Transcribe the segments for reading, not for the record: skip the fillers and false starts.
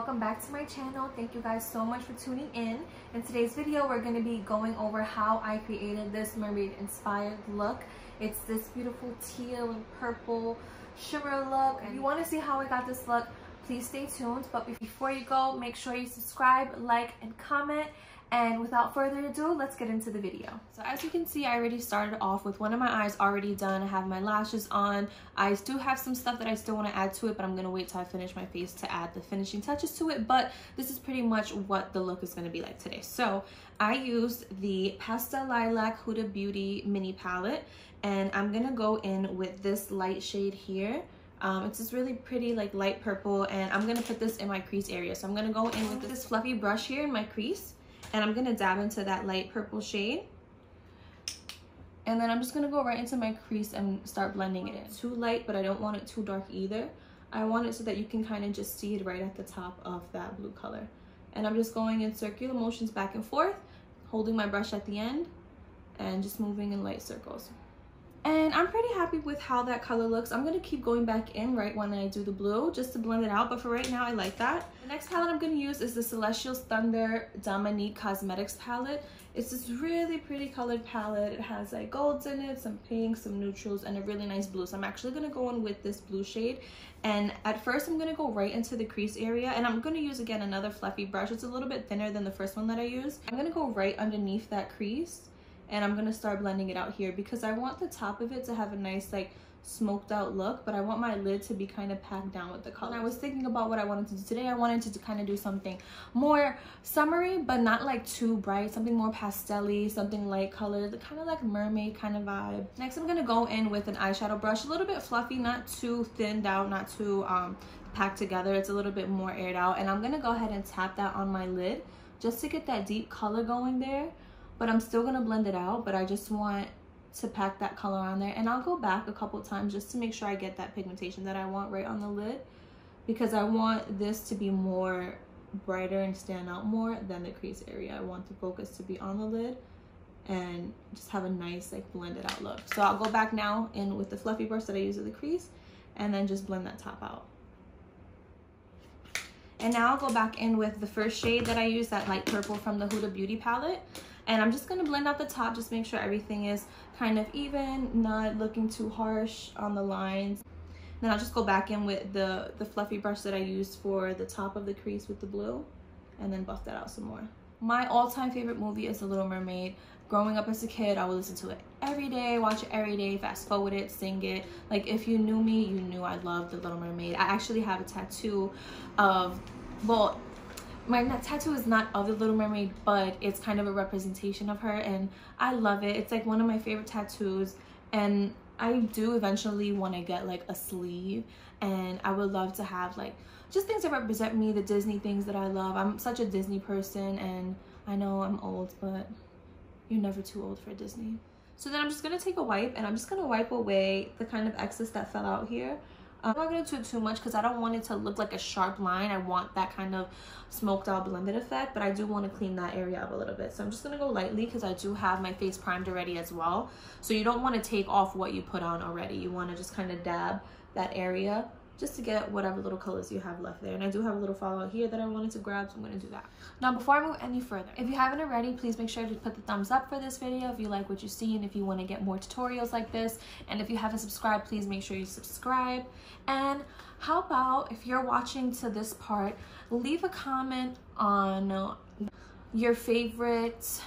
welcome back to my channel. Thank you guys so much for tuning in. In today's video, we're going to be going over how I created this mermaid inspired look. It's this beautiful teal and purple shimmer look. If you want to see how I got this look, please stay tuned. But before you go, make sure you subscribe, like, and comment. And without further ado, let's get into the video. So as you can see, I already started off with one of my eyes already done. I have my lashes on. I do have some stuff that I still want to add to it, but I'm going to wait till I finish my face to add the finishing touches to it. But this is pretty much what the look is going to be like today. So I used the Pastel Lilac Huda Beauty mini palette, and I'm going to go in with this light shade here. It's this really pretty like light purple, and I'm going to put this in my crease area. So I'm going to go in with this fluffy brush here in my crease. And I'm gonna dab into that light purple shade. And then I'm just gonna go right into my crease and start blending it in. Too light, but I don't want it too dark either. I want it so that you can kind of just see it right at the top of that blue color. And I'm just going in circular motions back and forth, holding my brush at the end, and just moving in light circles. And I'm pretty happy with how that color looks. I'm gonna keep going back in right when I do the blue just to blend it out, but for right now I like that. The next palette I'm gonna use is the Celestial Thunder Dominique Cosmetics palette. It's this really pretty colored palette. It has like golds in it, some pinks, some neutrals, and a really nice blue. So I'm actually gonna go in with this blue shade. And at first I'm gonna go right into the crease area, and I'm gonna use again another fluffy brush. It's a little bit thinner than the first one that I used. I'm gonna go right underneath that crease. And I'm gonna start blending it out here because I want the top of it to have a nice like smoked out look, but I want my lid to be kind of packed down with the color. When I was thinking about what I wanted to do today, I wanted to kind of do something more summery, but not like too bright, something more pastel-y, something light colored, kind of like mermaid kind of vibe. Next, I'm gonna go in with an eyeshadow brush, a little bit fluffy, not too thinned out, not too packed together. It's a little bit more aired out, and I'm gonna go ahead and tap that on my lid just to get that deep color going there. But I'm still gonna blend it out, but I just want to pack that color on there. And I'll go back a couple times just to make sure I get that pigmentation that I want right on the lid, because I want this to be more brighter and stand out more than the crease area. I want the focus to be on the lid and just have a nice like blended out look. So I'll go back now in with the fluffy brush that I use at the crease and then just blend that top out. And now I'll go back in with the first shade that I used, that light purple from the Huda Beauty palette. And I'm just gonna blend out the top, just make sure everything is kind of even, not looking too harsh on the lines. Then I'll just go back in with the fluffy brush that I used for the top of the crease with the blue, and then buff that out some more. My all-time favorite movie is The Little Mermaid. Growing up as a kid, I would listen to it every day, watch it every day, fast forward it, sing it. Like, if you knew me, you knew I loved The Little Mermaid. I actually have a tattoo of, well, my tattoo is not of the Little Mermaid, but it's kind of a representation of her, and I love it. It's like one of my favorite tattoos, and I do eventually want to get like a sleeve, and I would love to have like just things that represent me, the Disney things that I love. I'm such a Disney person, and I know I'm old, but you're never too old for Disney. So then I'm just gonna take a wipe, and I'm just gonna wipe away the kind of excess that fell out here. I'm not going to do too much because I don't want it to look like a sharp line. I want that kind of smoked out blended effect, but I do want to clean that area up a little bit. So I'm just going to go lightly because I do have my face primed already as well. So you don't want to take off what you put on already. You want to just kind of dab that area just to get whatever little colors you have left there. And I do have a little fallout here that I wanted to grab, so I'm going to do that. Now, before I move any further, if you haven't already, please make sure to put the thumbs up for this video if you like what you see and if you want to get more tutorials like this. And if you haven't subscribed, please make sure you subscribe. And how about, if you're watching to this part, leave a comment on your favorite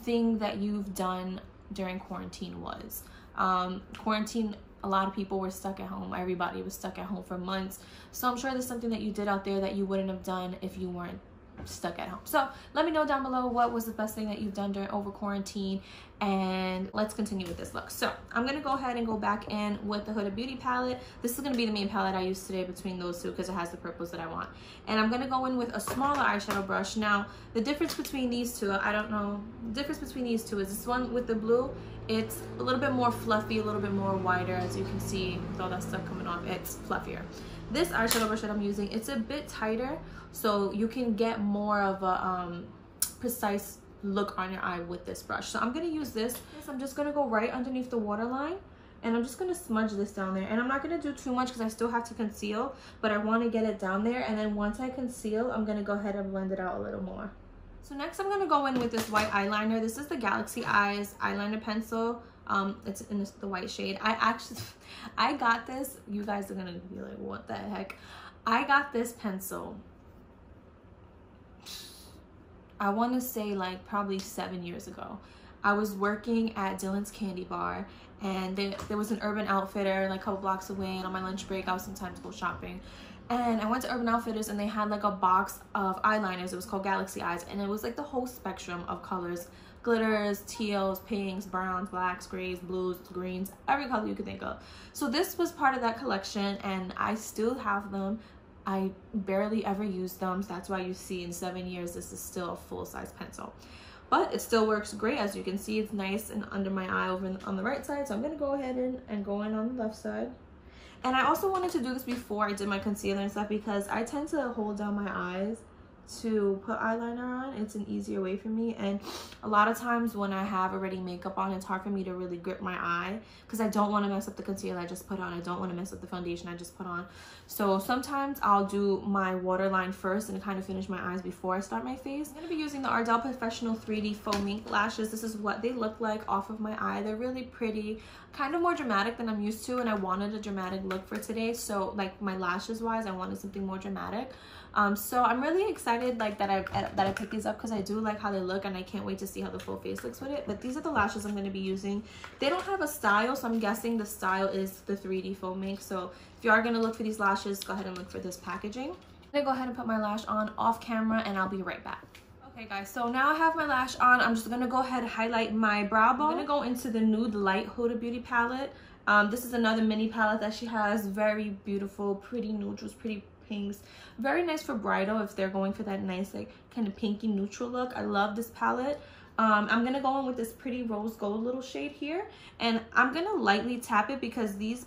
thing that you've done during quarantine was. Quarantine, a lot of people were stuck at home. Everybody was stuck at home for months. So I'm sure there's something that you did out there that you wouldn't have done if you weren't stuck at home. So let me know down below what was the best thing that you've done during over quarantine, and let's continue with this look. So I'm gonna go ahead and go back in with the Huda Beauty palette. This is gonna be the main palette I use today between those two because it has the purples that I want. And I'm gonna go in with a smaller eyeshadow brush. Now the difference between these two, I don't know, the difference between these two is this one with the blue, it's a little bit more fluffy, a little bit more wider, as you can see with all that stuff coming off, it's fluffier. This eyeshadow brush that I'm using, it's a bit tighter, so you can get more of a precise look on your eye with this brush. So I'm gonna use this. I'm just gonna go right underneath the waterline And I'm just going to smudge this down there. And I'm not going to do too much because I still have to conceal, but I want to get it down there. And then once I conceal, I'm going to go ahead and blend it out a little more. So next I'm going to go in with this white eyeliner. This is the Galaxy Eyes eyeliner pencil. It's in the white shade. I got this. You guys are going to be like, what the heck? I got this pencil, I want to say like probably 7 years ago. I was working at Dylan's Candy Bar, and there was an Urban Outfitter like a couple blocks away, and on my lunch break I would sometimes go shopping. And I went to Urban Outfitters and they had like a box of eyeliners. It was called Galaxy Eyes, and it was like the whole spectrum of colors. Glitters, teals, pinks, browns, blacks, grays, blues, greens, every color you could think of. So this was part of that collection, and I still have them. I barely ever use them, so that's why you see in 7 years this is still a full-size pencil. But it still works great. As you can see, it's nice and under my eye over on the right side. So I'm going to go ahead and go in on the left side. And I also wanted to do this before I did my concealer and stuff, because I tend to hold down my eyes to put eyeliner on. It's an easier way for me, and a lot of times when I have already makeup on, it's hard for me to really grip my eye because I don't want to mess up the concealer I just put on. I don't want to mess up the foundation I just put on. So sometimes I'll do my waterline first and kind of finish my eyes before I start my face. I'm going to be using the Ardell Professional 3D Faux Mink lashes. This is what they look like off of my eye. They're really pretty, kind of more dramatic than I'm used to, and I wanted a dramatic look for today. So like my lashes wise, I wanted something more dramatic. So I'm really excited like that I picked these up because I do like how they look, and I can't wait to see how the full face looks with it. But these are the lashes I'm going to be using. They don't have a style, so I'm guessing the style is the 3D Faux Mink. So if you are going to look for these lashes, go ahead and look for this packaging. I'm going to go ahead and put my lash on off camera, and I'll be right back. Okay guys, so now I have my lash on. I'm just going to go ahead and highlight my brow bone. I'm going to go into the Nude Light Huda Beauty palette. This is another mini palette that she has. Very beautiful, pretty neutrals, pretty pinks. Very nice for bridal if they're going for that nice like kind of pinky neutral look. I love this palette. I'm gonna go in with this pretty rose gold little shade here, and I'm gonna lightly tap it because these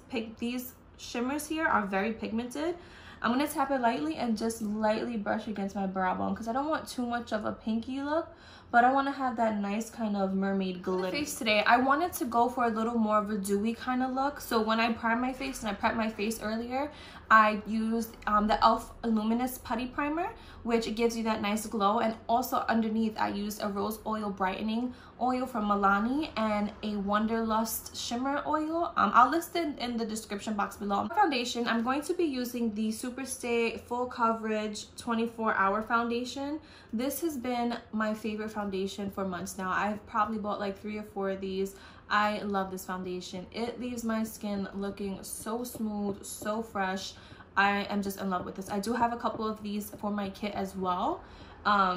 shimmers here are very pigmented. I'm gonna tap it lightly and just lightly brush against my brow bone because I don't want too much of a pinky look, but I want to have that nice kind of mermaid glitter. Face today, I wanted to go for a little more of a dewy kind of look. So when I prime my face, and I prepped my face earlier, I used the e.l.f. Luminous Putty Primer, which gives you that nice glow. And also underneath, I used a rose oil brightening oil from Milani and a Wanderlust shimmer oil. I'll list it in the description box below. For foundation, I'm going to be using the Superstay Full Coverage 24-Hour Foundation. This has been my favorite foundation for months now. I've probably bought like 3 or 4 of these. I love this foundation. It leaves my skin looking so smooth, so fresh. I am just in love with this. I do have a couple of these for my kit as well,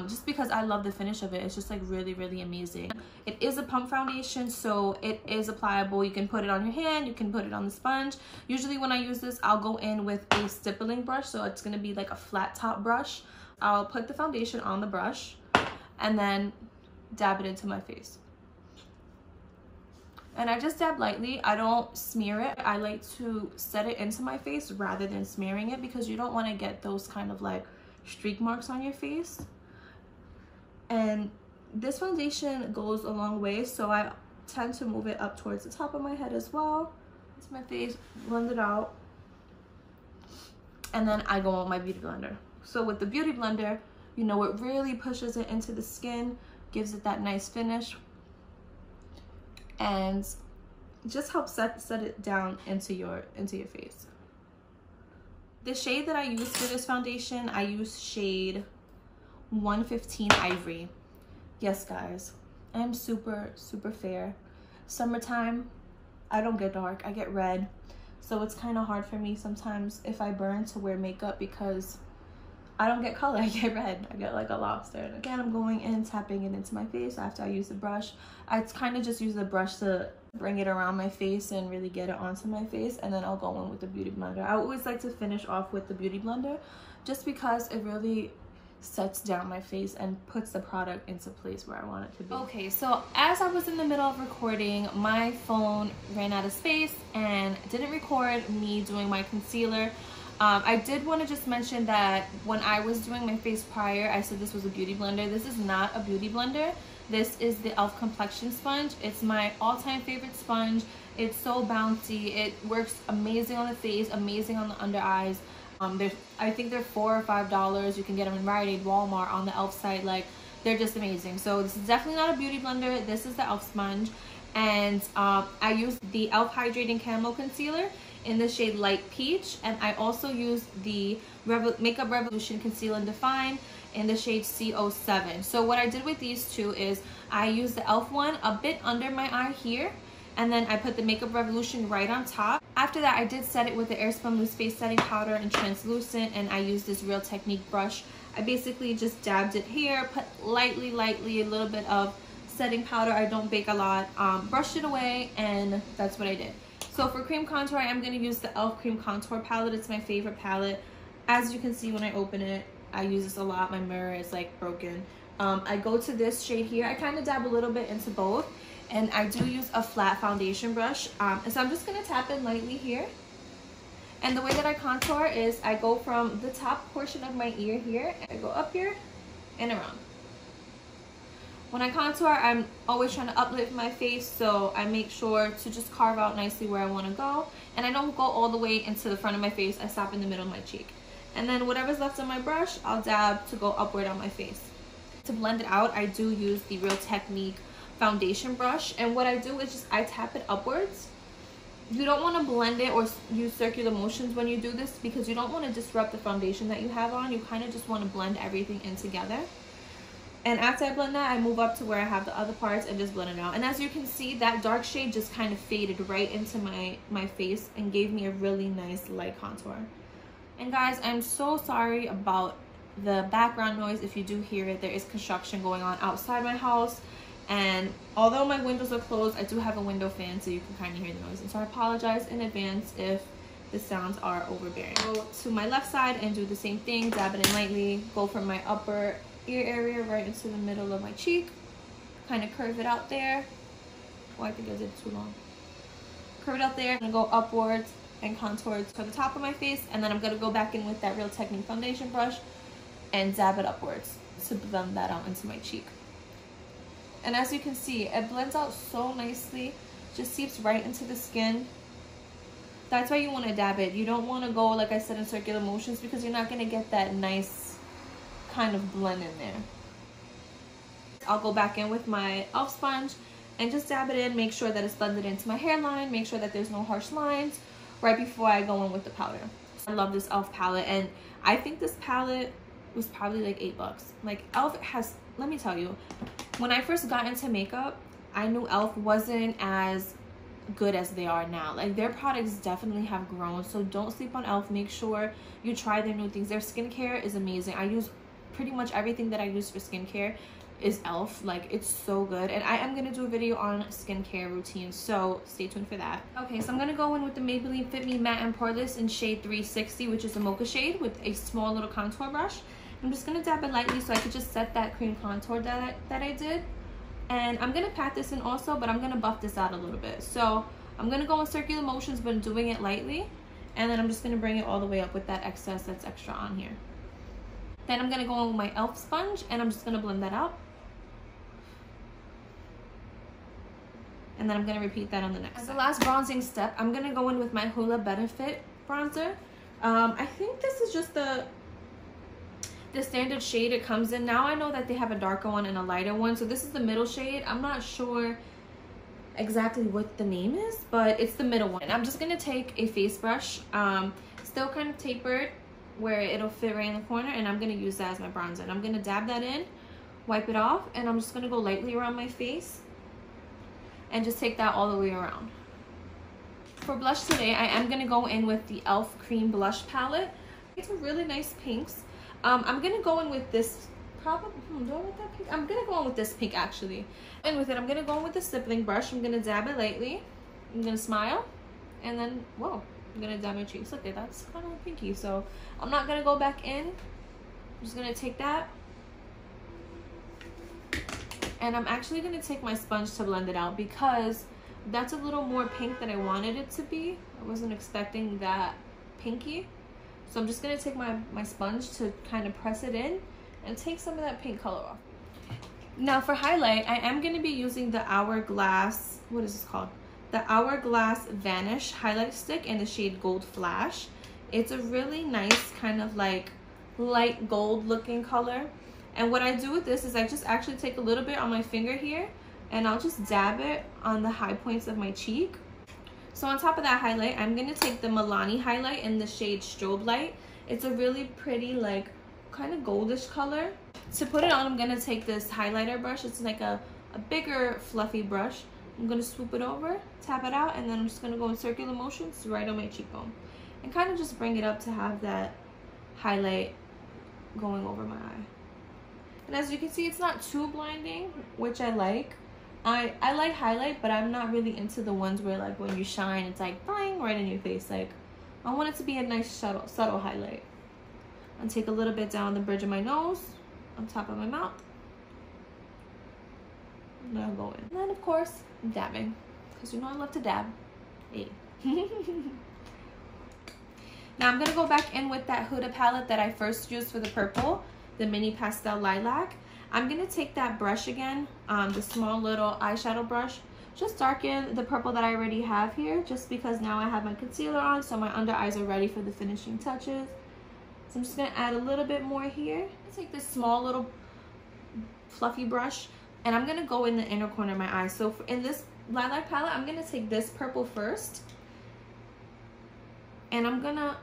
just because I love the finish of it. It's just like really, really amazing. It is a pump foundation, so it is applicable. You can put it on your hand, you can put it on the sponge. Usually when I use this, I'll go in with a stippling brush, so it's going to be like a flat top brush. I'll put the foundation on the brush and then dab it into my face. And I just dab lightly. I don't smear it. I like to set it into my face rather than smearing it because you don't want to get those kind of like streak marks on your face. And this foundation goes a long way, so I tend to move it up towards the top of my head as well. It's my face, blend it out. And then I go on my beauty blender. So with the beauty blender, you know, it really pushes it into the skin, gives it that nice finish, and just helps set it down into your face. The shade that I use for this foundation, I use shade 115 Ivory. Yes guys, I'm super fair. Summertime, I don't get dark, I get red, so it's kind of hard for me sometimes if I burn to wear makeup because I don't get color, I get red. I get like a lobster. And again, I'm going in, tapping it into my face after I use the brush. I kind of just use the brush to bring it around my face and really get it onto my face. And then I'll go in with the beauty blender. I always like to finish off with the beauty blender just because it really sets down my face and puts the product into place where I want it to be. Okay, so as I was in the middle of recording, my phone ran out of space and didn't record me doing my concealer. I did want to just mention that when I was doing my face prior, I said this was a beauty blender. This is not a beauty blender. This is the e.l.f. complexion sponge. It's my all-time favorite sponge. It's so bouncy. It works amazing on the face, amazing on the under eyes. I think they're $4 or $5. You can get them in Rite Aid, Walmart, on the e.l.f. site. Like, they're just amazing. So this is definitely not a beauty blender. This is the e.l.f. sponge. And I use the e.l.f. hydrating camo concealer in the shade light peach, and I also use the Makeup Revolution conceal and define in the shade CO7. So what I did with these two is I used the e.l.f. one a bit under my eye here, and then I put the Makeup Revolution right on top. After that, I did set it with the Airspun Loose Face Setting Powder in translucent, and I used this Real Technique brush. I basically just dabbed it here, put lightly a little bit of setting powder. I don't bake a lot. Brushed it away, and that's what I did. So for cream contour, I am going to use the e.l.f. cream contour palette. It's my favorite palette. As you can see when I open it, I use this a lot. My mirror is like broken. I go to this shade here. I kind of dab a little bit into both, and I do use a flat foundation brush. And so I'm just going to tap in lightly here. And the way that I contour is I go from the top portion of my ear here, and I go up here and around. When I contour, I'm always trying to uplift my face, so I make sure to just carve out nicely where I want to go. And I don't go all the way into the front of my face. I stop in the middle of my cheek. And then whatever's left on my brush, I'll dab to go upward on my face. To blend it out, I do use the Real Technique foundation brush. And what I do is just I tap it upwards. You don't want to blend it or use circular motions when you do this, because you don't want to disrupt the foundation that you have on. You kind of just want to blend everything in together. And after I blend that, I move up to where I have the other parts and just blend it out. And as you can see, that dark shade just kind of faded right into my face and gave me a really nice light contour. And guys, I'm so sorry about the background noise. If you do hear it, there is construction going on outside my house. And although my windows are closed, I do have a window fan, so you can kind of hear the noise. And so I apologize in advance if the sounds are overbearing. Go to my left side and do the same thing. Dab it in lightly. Go from my upper ear area right into the middle of my cheek. Kind of curve it out there. Oh, I think I did it too long. Curve it out there. I'm going to go upwards and contour to the top of my face. And then I'm going to go back in with that Real Technique foundation brush and dab it upwards to blend that out into my cheek. And as you can see, it blends out so nicely. Just seeps right into the skin. That's why you want to dab it. You don't want to go, like I said, in circular motions, because you're not going to get that nice kind of blend in there. I'll go back in with my e.l.f. sponge and just dab it in. Make sure that it's blended into my hairline. Make sure that there's no harsh lines right before I go in with the powder. I love this e.l.f. palette, and I think this palette was probably like $8. Like, e.l.f. has, let me tell you, when I first got into makeup, I knew e.l.f. wasn't as good as they are now. Like, their products definitely have grown, so don't sleep on e.l.f. Make sure you try their new things. Their skincare is amazing. I use pretty much everything that I use for skincare is e.l.f. Like, it's so good. And I am going to do a video on skincare routines, so stay tuned for that. Okay, so I'm going to go in with the Maybelline Fit Me Matte and Poreless in shade 360, which is a mocha shade, with a small little contour brush. I'm just going to dab it lightly so I could just set that cream contour that I did. And I'm going to pat this in also, but I'm going to buff this out a little bit. So I'm going to go in circular motions, but doing it lightly. And then I'm just going to bring it all the way up with that excess that's extra on here. Then I'm going to go in with my e.l.f. sponge, and I'm just going to blend that out. And then I'm going to repeat that on the next. As the last bronzing step, I'm going to go in with my Hoola Benefit bronzer. I think this is just the standard shade it comes in. Now I know that they have a darker one and a lighter one, so this is the middle shade. I'm not sure exactly what the name is, but it's the middle one. And I'm just going to take a face brush, still kind of tapered, where it'll fit right in the corner, and I'm going to use that as my bronzer. And I'm going to dab that in, wipe it off, and I'm just going to go lightly around my face and just take that all the way around. For blush today, I am going to go in with the e.l.f. Cream Blush Palette. It's a really nice pinks. I'm going to go in with this, probably, do I want that pink? I'm going to go in with this pink, actually. And with it, I'm going to go in with the stippling brush. I'm going to dab it lightly. I'm going to smile, and then, whoa. I'm gonna dab my cheeks. Okay, that's kind of pinky, so I'm not gonna go back in. I'm just gonna take that, and I'm actually gonna take my sponge to blend it out, because that's a little more pink than I wanted it to be. I wasn't expecting that pinky, so I'm just gonna take my sponge to kind of press it in and take some of that pink color off. Now for highlight, I am going to be using the Hourglass, what is this called? The Hourglass Vanish highlight stick in the shade Gold Flash. It's a really nice kind of like light gold looking color. And what I do with this is I just actually take a little bit on my finger here and I'll just dab it on the high points of my cheek. So on top of that highlight, I'm going to take the Milani highlight in the shade Strobe Light. It's a really pretty like kind of goldish color. To put it on, I'm going to take this highlighter brush. It's like a bigger fluffy brush. I'm going to swoop it over, tap it out, and then I'm just going to go in circular motions right on my cheekbone. And kind of just bring it up to have that highlight going over my eye. And as you can see, it's not too blinding, which I like. I like highlight, but I'm not really into the ones where like when you shine, it's like bang right in your face. Like I want it to be a nice subtle highlight. I'll take a little bit down the bridge of my nose, on top of my mouth. And I'll go in. And then of course, I'm dabbing, because you know I love to dab. Hey. Now I'm gonna go back in with that Huda palette that I first used for the purple, the mini pastel lilac. I'm gonna take that brush again, the small little eyeshadow brush, just darken the purple that I already have here, just because now I have my concealer on, so my under eyes are ready for the finishing touches. So I'm just gonna add a little bit more here. I'm gonna take this small little fluffy brush and I'm gonna go in the inner corner of my eye. So in this lilac palette, I'm gonna take this purple first and I'm gonna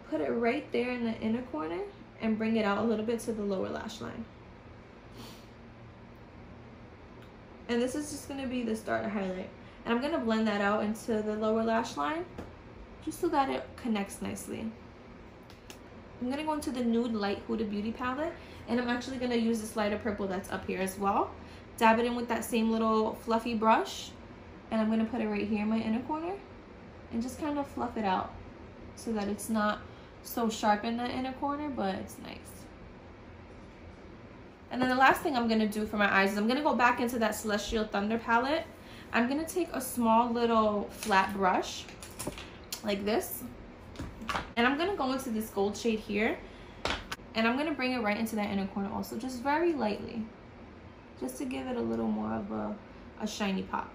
put it right there in the inner corner and bring it out a little bit to the lower lash line. And this is just gonna be the starter highlight. And I'm gonna blend that out into the lower lash line just so that it connects nicely. I'm gonna go into the Nude Light Huda Beauty palette, and I'm actually gonna use this lighter purple that's up here as well. Dab it in with that same little fluffy brush, and I'm gonna put it right here in my inner corner and just kind of fluff it out so that it's not so sharp in that inner corner, but it's nice. And then the last thing I'm gonna do for my eyes is I'm gonna go back into that Celestial Thunder palette. I'm gonna take a small little flat brush like this, and I'm gonna go into this gold shade here, and I'm gonna bring it right into that inner corner also, just very lightly, just to give it a little more of a shiny pop.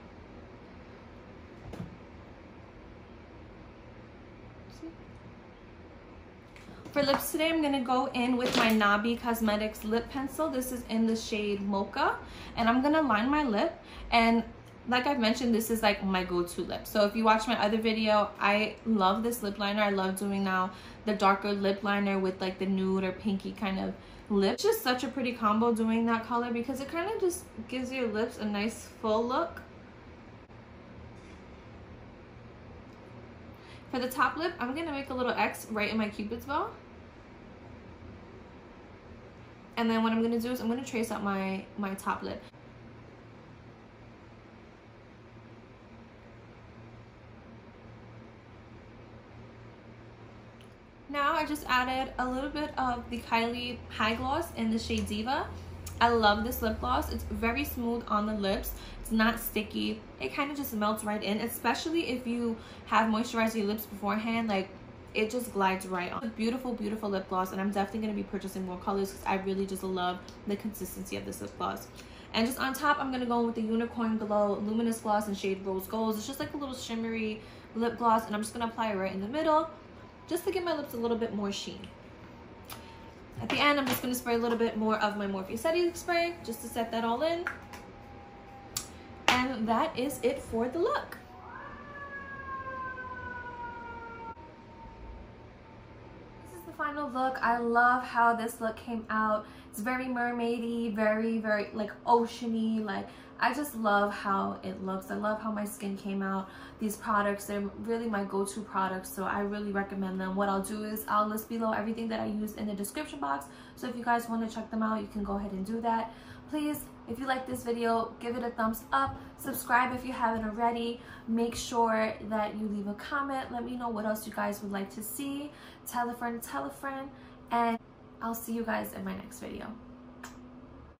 See? For lips today, I'm gonna go in with my Nabi Cosmetics lip pencil. This is in the shade Mocha, and I'm gonna line my lip. And like I've mentioned, this is like my go-to lip. So if you watch my other video, I love this lip liner. I love doing now the darker lip liner with like the nude or pinky kind of lip. It's just such a pretty combo doing that color because it kind of just gives your lips a nice full look. For the top lip, I'm gonna make a little X right in my Cupid's bow. And then what I'm gonna do is I'm gonna trace out my top lip. Now I just added a little bit of the Kylie High Gloss in the shade Diva. I love this lip gloss. It's very smooth on the lips. It's not sticky. It kind of just melts right in, especially if you have moisturized your lips beforehand. Like, it just glides right on. It's a beautiful, beautiful lip gloss, and I'm definitely going to be purchasing more colors because I really just love the consistency of this lip gloss. And just on top, I'm going to go with the Unicorn Glow Luminous Gloss in shade Rose Gold. It's just like a little shimmery lip gloss, and I'm just going to apply it right in the middle, just to give my lips a little bit more sheen. At the end, I'm just going to spray a little bit more of my Morphe setting spray just to set that all in. And that is it for the look. This is the final look. I love how this look came out. It's very mermaidy, very, very like oceany. Like, I just love how it looks. I love how my skin came out. These products, they're really my go-to products, so I really recommend them. What I'll do is I'll list below everything that I used in the description box, so if you guys want to check them out, you can go ahead and do that. Please, if you like this video, give it a thumbs up. Subscribe if you haven't already. Make sure that you leave a comment. Let me know what else you guys would like to see. Tell a friend, and I'll see you guys in my next video.